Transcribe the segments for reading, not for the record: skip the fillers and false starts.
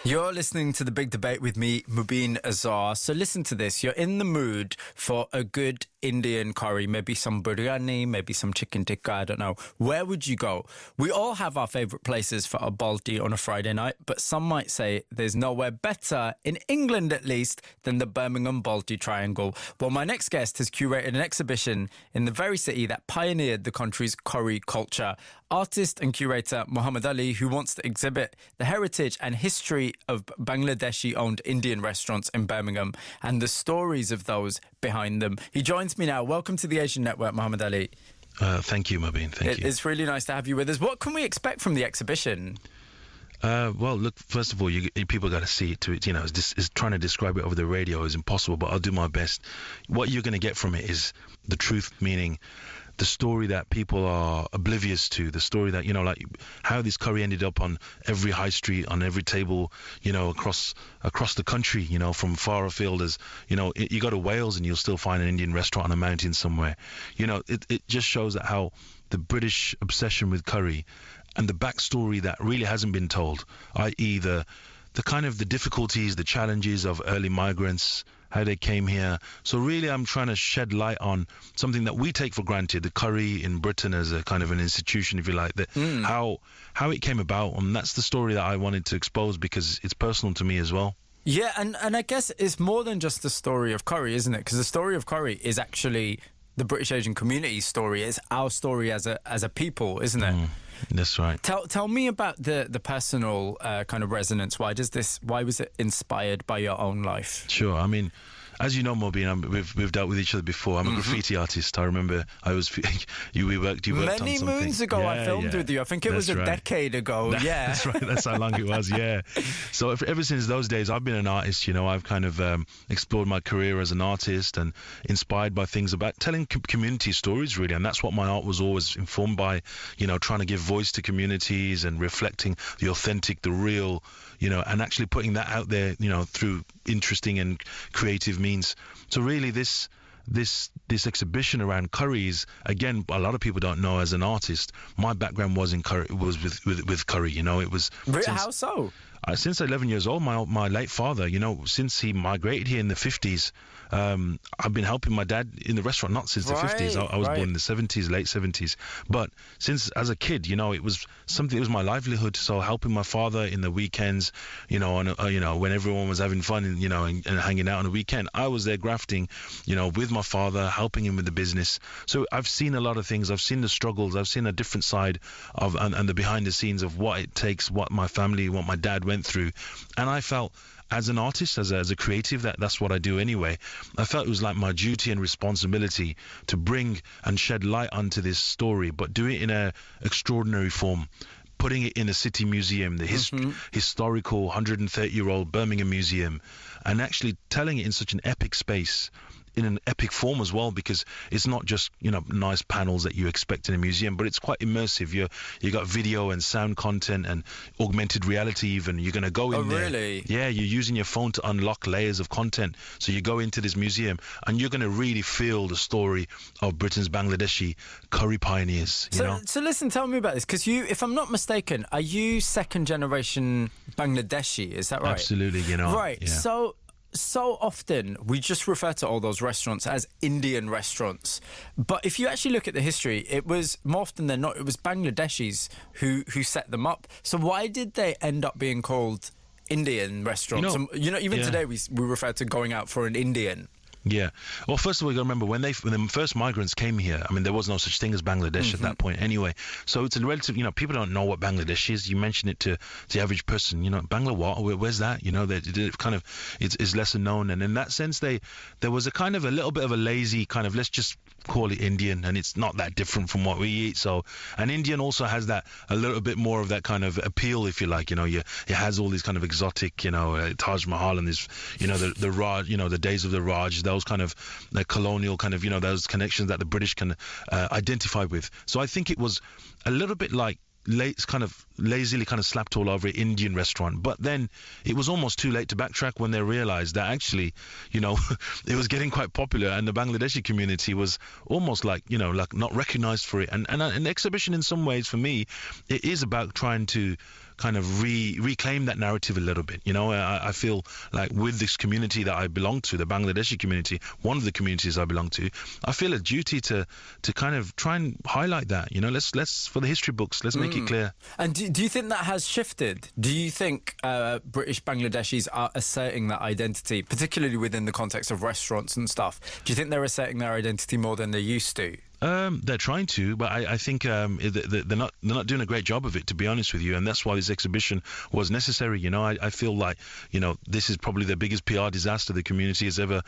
You're listening to The Big Debate with me, Mubin Azar. So listen to this. You're in the mood for a good Indian curry, maybe some biryani, maybe some chicken tikka, I don't know. Where would you go? We all have our favourite places for a balti on a Friday night, but some might say there's nowhere better, in England at least, than the Birmingham Balti Triangle. Well, my next guest has curated an exhibition in the very city that pioneered the country's curry culture. Artist and curator Mohammed Ali, who wants to exhibit the heritage and history of Bangladeshi-owned Indian restaurants in Birmingham and the stories of those behind them. He joins me now. Welcome to the Asian Network, Mohammed Ali. Thank you, Mubin. Thank you. It's really nice to have you with us. What can we expect from the exhibition? Well, look, first of all, people got to see it. Is trying to describe it over the radio is impossible, but I'll do my best. What you're going to get from it is the truth, meaning the story that people are oblivious to, the story that, like how this curry ended up on every high street, on every table, across the country, from far afield as, you go to Wales and you'll still find an Indian restaurant on a mountain somewhere. It just shows that how the British obsession with curry and the backstory that really hasn't been told, i.e. the kind of the difficulties, the challenges of early migrants, how they came here. So really I'm trying to shed light on something that we take for granted, the curry in Britain as a kind of an institution, if you like, how it came about. And that's the story that I wanted to expose because it's personal to me as well. Yeah, and I guess it's more than just the story of curry, isn't it? Because the story of curry is actually the British Asian community's story. It's our story as a people, isn't it? That's right. Tell me about the personal kind of resonance. Why was it inspired by your own life? Sure. I mean, as you know, Mobin, we've dealt with each other before. I'm a graffiti artist. I remember we worked many on something. moons ago. I filmed with you. I think it was a decade ago. Yeah, that's right. That's how long it was. Yeah. So ever since those days, I've been an artist. I've kind of explored my career as an artist and inspired by things about telling community stories, really. And that's what my art was always informed by. Trying to give voice to communities and reflecting the authentic, the real. And actually putting that out there, through interesting and creative means. So really this exhibition around curries, again, a lot of people don't know as an artist, my background was in curry, was with curry, it was... How so? Since 11 years old, my late father, since he migrated here in the 50s, I've been helping my dad in the restaurant, not since the 50s. I was born in the 70s, late 70s. But since as a kid, it was something, it was my livelihood. So helping my father in the weekends, when everyone was having fun and hanging out on the weekend, I was there grafting, with my father, helping him with the business. So I've seen a lot of things. I've seen the struggles. I've seen a different side of and the behind the scenes of what it takes, what my family, what my dad went through. And I felt, as an artist, as a creative, that's what I do anyway, I felt it was like my duty and responsibility to bring and shed light onto this story, but do it in a extraordinary form, putting it in a city museum, the historical 130-year-old Birmingham Museum, and actually telling it in such an epic space, in an epic form as well, because it's not just nice panels that you expect in a museum, but it's quite immersive. You got video and sound content and augmented reality even. You're going to go in there. Really? Yeah, you're using your phone to unlock layers of content. So you go into this museum and you're going to really feel the story of Britain's Bangladeshi curry pioneers. So listen, tell me about this, because if I'm not mistaken, are you second generation Bangladeshi? Is that right? Absolutely. Right. Yeah. So often we just refer to all those restaurants as Indian restaurants, but if you actually look at the history, it was more often than not, it was Bangladeshis who set them up. So why did they end up being called Indian restaurants? Even today we refer to going out for an Indian. Yeah. Well, first of all, you got to remember when the first migrants came here, I mean, there was no such thing as Bangladesh at that point anyway. So it's a relative, people don't know what Bangladesh is. You mention it to the average person, Bangla what? Where's that? It's lesser known. And in that sense, there was a kind of a little bit of a lazy kind of, let's just call it Indian, and it's not that different from what we eat. So an Indian also has that a little bit more of that kind of appeal, if you like. It has all these kind of exotic, Taj Mahal and this, the Raj, the days of the Raj, those kind of colonial kind of, those connections that the British can identify with. So I think it was a little bit like kind of lazily kind of slapped all over an Indian restaurant, but then it was almost too late to backtrack when they realized that actually, it was getting quite popular, and the Bangladeshi community was almost like not recognized for it. And an exhibition in some ways for me, it is about trying to kind of reclaim that narrative a little bit. I feel like with this community that I belong to, the Bangladeshi community, one of the communities I belong to, I feel a duty to kind of try and highlight that. Let's for the history books, let's make it clear. And do you think that has shifted? Do you think British Bangladeshis are asserting that identity, particularly within the context of restaurants and stuff? Do you think they're asserting their identity more than they used to? They're trying to, but I think they're not doing a great job of it, to be honest with you, and that's why this exhibition was necessary. I feel like this is probably the biggest PR disaster the community has ever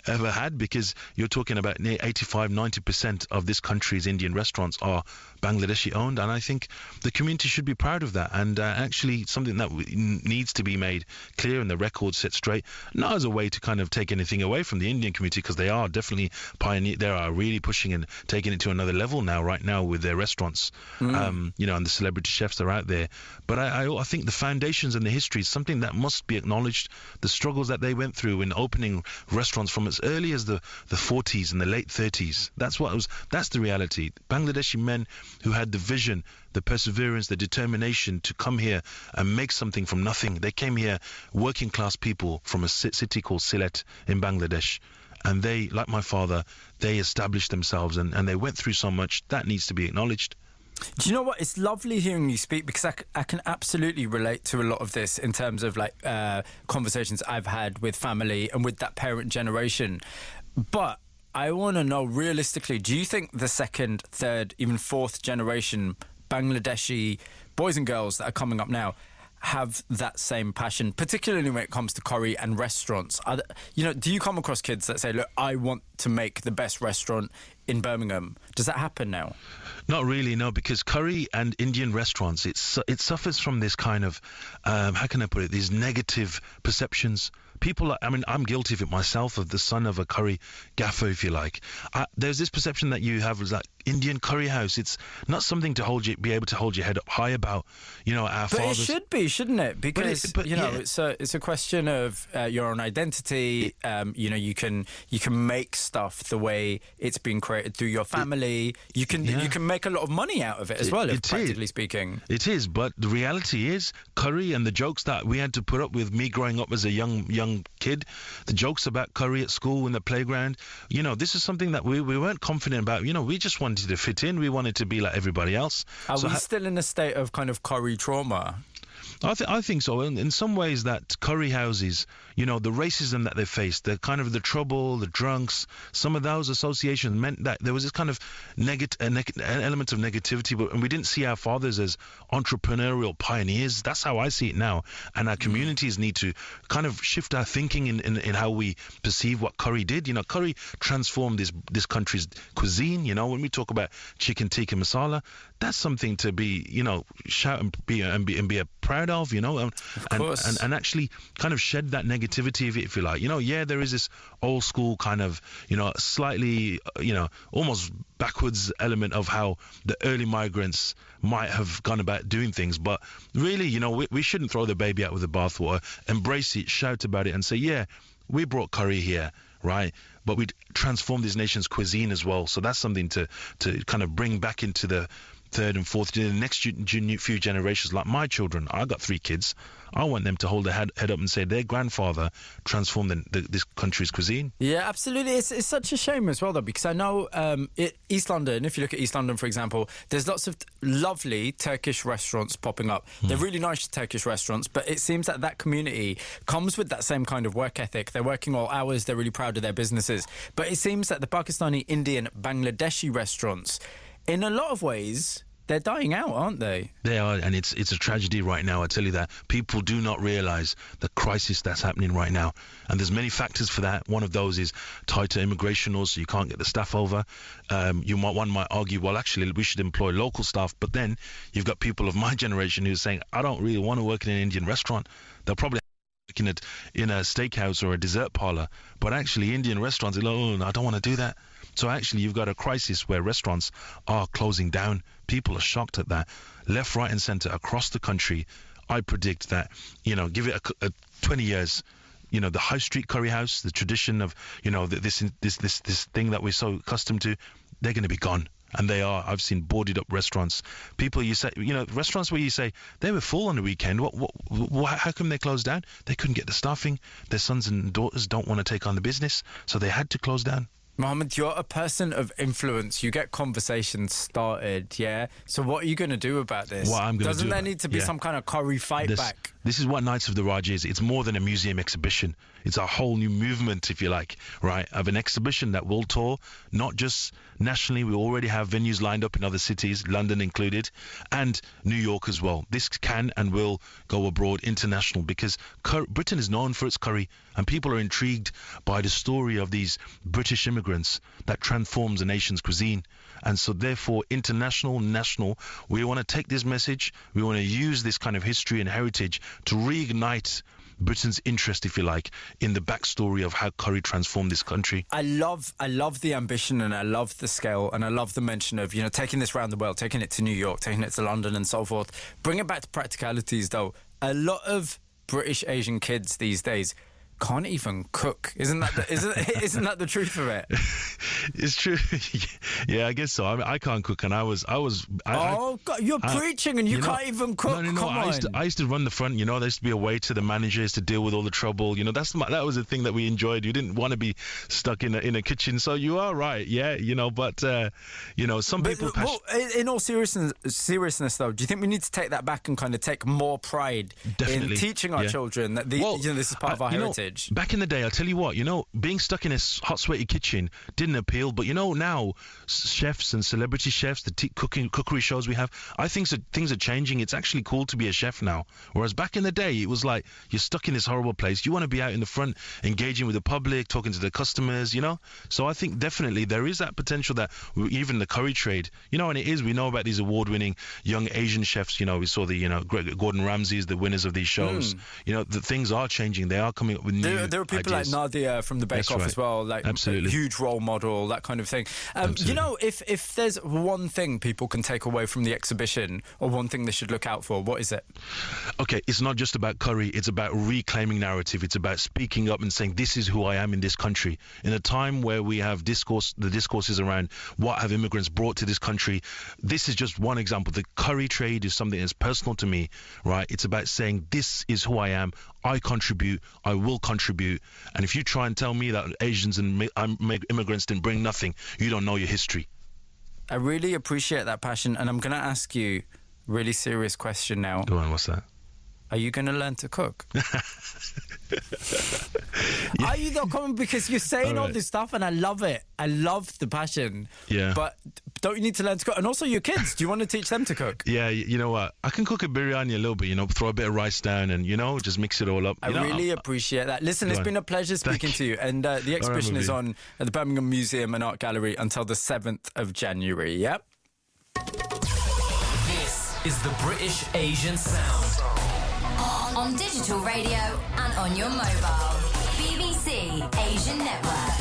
had, because you're talking about near 85-90% of this country's Indian restaurants are Bangladeshi owned, and I think the community should be proud of that, and actually something that needs to be made clear and the record set straight, not as a way to kind of take anything away from the Indian community, because they are definitely pioneer. They are really pushing and taking it to another level right now with their restaurants, and the celebrity chefs that are out there. But I think the foundations and the history is something that must be acknowledged. The struggles that they went through in opening restaurants from as early as the 40s and the late 30s. That's the reality. Bangladeshi men who had the vision, the perseverance, the determination to come here and make something from nothing. They came here, working class people from a city called Sylhet in Bangladesh. And they, like my father, they established themselves and they went through so much. That needs to be acknowledged. Do you know what? It's lovely hearing you speak, because I can absolutely relate to a lot of this in terms of conversations I've had with family and with that parent generation. But I want to know, realistically, do you think the second, third, even fourth generation Bangladeshi boys and girls that are coming up now have that same passion, particularly when it comes to curry and restaurants? Do you come across kids that say, look, I want to make the best restaurant in Birmingham? Does that happen now? Not really, no, because curry and Indian restaurants, it suffers from this kind of, how can I put it, these negative perceptions. People, I'm guilty of it myself, of the son of a curry gaffer, if you like. There's this perception that you have as like Indian curry house. It's not something to be able to hold your head up high about. Our but fathers. It should be, shouldn't it? Because it's a question of your own identity. You can make stuff the way it's been created through your family. You can make a lot of money out of it as well, practically speaking. It is, but the reality is curry and the jokes that we had to put up with, me growing up as a young kid, the jokes about curry at school in the playground, this is something that we weren't confident about. We just wanted to fit in. We wanted to be like everybody else. Are we still in a state of kind of curry trauma? I think so. In some ways, that curry houses, the racism that they faced, the kind of the trouble, the drunks, some of those associations meant that there was this kind of element of negativity, and we didn't see our fathers as entrepreneurial pioneers. That's how I see it now. And our communities need to kind of shift our thinking in how we perceive what curry did. Curry transformed this country's cuisine. When we talk about chicken tikka masala, that's something to be, shout and be proud of, and actually kind of shed that negativity, if you like. There is this old school kind of, slightly, almost backwards element of how the early migrants might have gone about doing things. But really, we shouldn't throw the baby out with the bathwater. Embrace it, shout about it, and say, yeah, we brought curry here, right? But we transformed this nation's cuisine as well. So that's something to kind of bring back into the third and fourth, the next few generations, like my children. I got 3 kids. I want them to hold their head up and say their grandfather transformed this country's cuisine. Yeah, absolutely. It's such a shame as well, though, because I know East London, if you look at East London, for example, there's lots of lovely Turkish restaurants popping up. They're really nice Turkish restaurants, but it seems that community comes with that same kind of work ethic. They're working all hours. They're really proud of their businesses. But it seems that the Pakistani, Indian, Bangladeshi restaurants, in a lot of ways, they're dying out, aren't they? They are, and it's a tragedy right now. I tell you that. People do not realise the crisis that's happening right now. And there's many factors for that. One of those is tighter immigration laws, so you can't get the staff over. One might argue, well, actually, we should employ local staff. But then you've got people of my generation who are saying, I don't really want to work in an Indian restaurant. They'll probably in a steakhouse or a dessert parlour. But actually, Indian restaurants, they're like, oh, no, I don't want to do that. So actually, you've got a crisis where restaurants are closing down. People are shocked at that. Left, right, and centre across the country. I predict that, give it a 20 years, the high street curry house, the tradition of, this thing that we're so accustomed to, they're going to be gone. And they are. I've seen boarded up restaurants. People, you say, restaurants where you say they were full on the weekend. How come they closed down? They couldn't get the staffing. Their sons and daughters don't want to take on the business, so they had to close down. Mohammed, you're a person of influence. You get conversations started, yeah? So what are you going to do about this? What I'm going to do? Doesn't there need to be some kind of curry fight back? This is what Nights of the Raj is. It's more than a museum exhibition. It's a whole new movement, if you like, right, of an exhibition that will tour, not just nationally. We already have venues lined up in other cities, London included, and New York as well. This can and will go abroad, international, because Britain is known for its curry, and people are intrigued by the story of these British immigrants that transforms a nation's cuisine. And so therefore, international, national, we want to take this message, we want to use this kind of history and heritage to reignite Britain's interest, if you like, in the backstory of how curry transformed this country. I love the ambition, and I love the scale, and I love the mention of, taking this around the world, taking it to New York, taking it to London and so forth. Bring it back to practicalities, though. A lot of British Asian kids these days can't even cook. Isn't that the truth of it? It's true. Yeah, I guess so. I mean, I can't cook, and I was. God, you're preaching, and you can't even cook. No. I used to run the front. There used to be a waiter, the manager used to deal with all the trouble. That was the thing that we enjoyed. You didn't want to be stuck in a kitchen. So you are right. Yeah, but some people. Well, in all seriousness, though, do you think we need to take that back and kind of take more pride in teaching our children that this is part of our heritage? Back in the day, I'll tell you what, being stuck in a hot, sweaty kitchen didn't appeal. But, now chefs and celebrity chefs, the cookery shows we have, I think things are changing. It's actually cool to be a chef now. Whereas back in the day, it was like you're stuck in this horrible place. You want to be out in the front, engaging with the public, talking to the customers, So I think definitely there is that potential that even the curry trade, and it is, we know about these award-winning young Asian chefs. We saw the, Gordon Ramsay's, the winners of these shows. The things are changing. They are coming up with new There are people ideas. like Nadia from the Bake Off as well, like absolutely. A huge role model, that kind of thing. If there's one thing people can take away from the exhibition, or one thing they should look out for, what is it? Okay, it's not just about curry. It's about reclaiming narrative. It's about speaking up and saying, this is who I am in this country. In a time where we have the discourses around what have immigrants brought to this country, this is just one example. The curry trade is something that's personal to me, right? It's about saying, this is who I am. I contribute. I will contribute. And if you try and tell me that Asians and immigrants didn't bring nothing, you don't know your history. I really appreciate that passion, and I'm going to ask you a really serious question now. Go on, what's that? Are you going to learn to cook? Are you though, coming? Because you're saying all this stuff, and I love it. I love the passion. Yeah. But don't you need to learn to cook? And also your kids, do you want to teach them to cook? Yeah, you know what? I can cook a biryani a little bit, throw a bit of rice down and, just mix it all up. I really appreciate that. Listen, it's been a pleasure speaking to you. And the exhibition is on at the Birmingham Museum and Art Gallery until the 7th of January, yep? This is the British Asian Sound. On digital radio and on your mobile. BBC Asian Network.